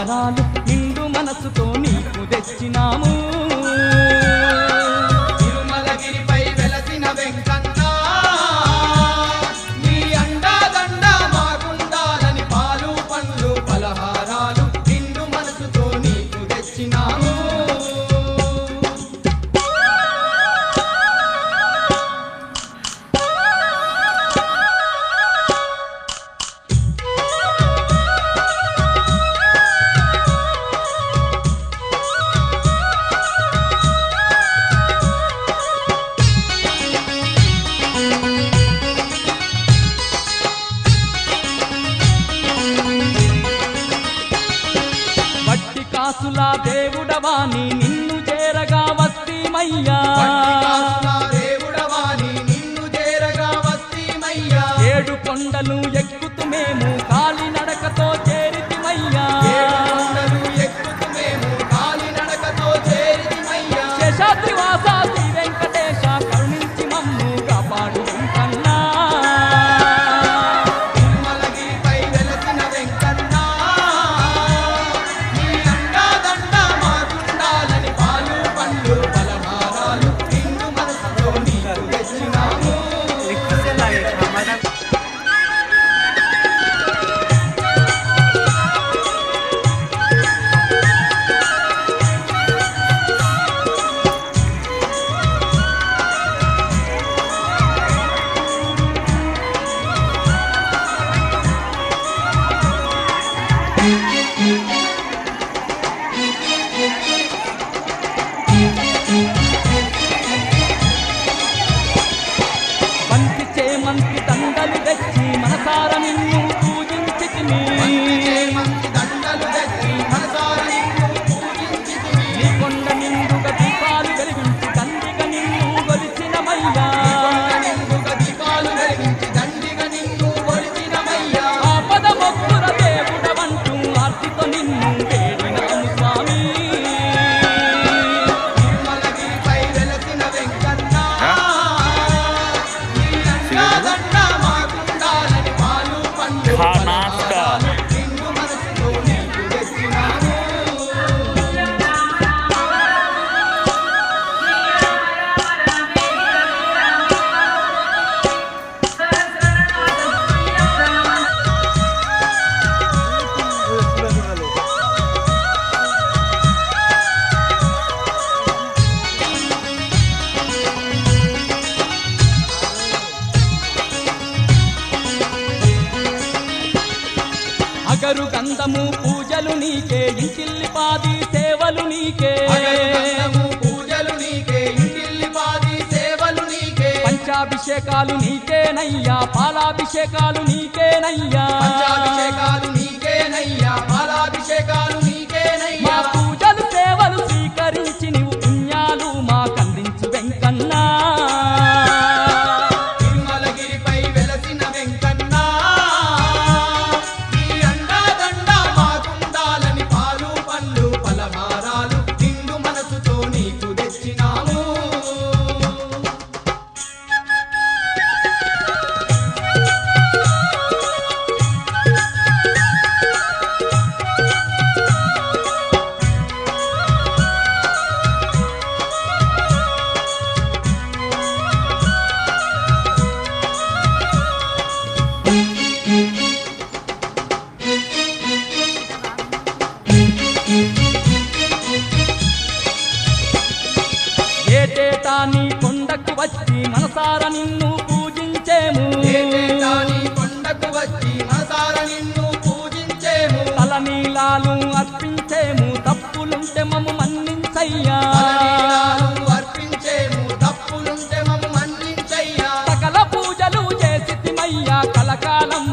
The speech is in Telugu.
పలహారాలు నిండు మనసుతో నీకు తెచ్చినాము. తిరుమలగిరిపై వెలసిన వెంకన్న నీ అండాదండ మాకుండాలని పాలు పండ్లు పలహారాలు నిండు మనసుతో నీకు తెచ్చినాము. కాసుల దేవుడవాని నిన్ను చేరగా వస్తీమయ్యా, దేవుడవాని నిన్ను చేరగా వస్తీమయ్యా. 7 కొండలు ఎక్కుతూ మేము కాలి నడకతో చేరితిమయ్యా, 7 కొండలు ఎక్కుతూ మేము కాలి నడకతో చేరితిమయ్యా. శేషాద్రివాస శ్రీ వెంకటేశ కరుణించి మమ్ము కాపాడు వెంకన్నా. తిరుమలగిరిపై వెలసిన వెంకన్నా నీ అండాదండ మాకుండాలని పాలు పండ్లు పలహారాలు నిండు మనసుతో నీకు తెచ్చినాము. మంచి చేమంతి దండలు తెచ్చి మనసార నిన్ను పూజించితిమి, మంచి దండలు తెచ్చి మనసార నిన్ను పూజించితిమి. నీ కొండ నిండుగా దీపాలు వెలిగించి దండిగా నిన్ను గొలిచినమయ్యా, కొండ నిండుగా దీపాలు వెలిగించి దండిగా నిన్ను కొలిచినమయ్యా. ఆపద మొక్కుల దేవుడవంటూ ఆర్తితో నిన్ను వేడినాము స్వామి. తిరుమలగిరిపై వెలసిన వెంకన్నా నీ అండాదండ మాకుండాలని పాలు పండ్లు పలహారాలు నిండు మనసుతో నీకు తెచ్చినాము. అగరు గంధము పూజలు నీకే, ఇంటిల్లిపాది సేవలు నీకే, అగరుగంధము పూజలు నీకే, ఇంటిల్లిపాది సేవలు నీకే. పంచాభిషేకాలు నీకేనయ్యా, పాలాభిషేకాలు నీకేనయ్యా, పంచాభిషేకాలు నీకేనయ్యా, పాలాభిషేకాలు మా నీకేనయ్యా. పూజలు సేవలు స్వీకరించి నీవు పుణ్యాలు మాకందించు వెంకన్నా. తిరుమలగిరిపై వెలసిన వెంకన్నా నీ అండాదండ మాకుండాలని పాలు పండ్లు పలహారాలు నిండు మనసుతో నీకు తెచ్చినాము. ఏటేటా నీ కొండకు వచ్చి మనసార నిన్ను పూజించేము, ఏటేటా నీ కొండకు వచ్చి మనసార నిన్ను పూజించేము. తలనీలాలు అర్పించేము, తప్పులుంటే మమ్ము మన్నించయ్యా, తలనీలాలు అర్పించేము, తప్పులుంటే మమ్ము మన్నించయ్యా. సకల పూజలు చేసితిమయ్యా, కలకాలం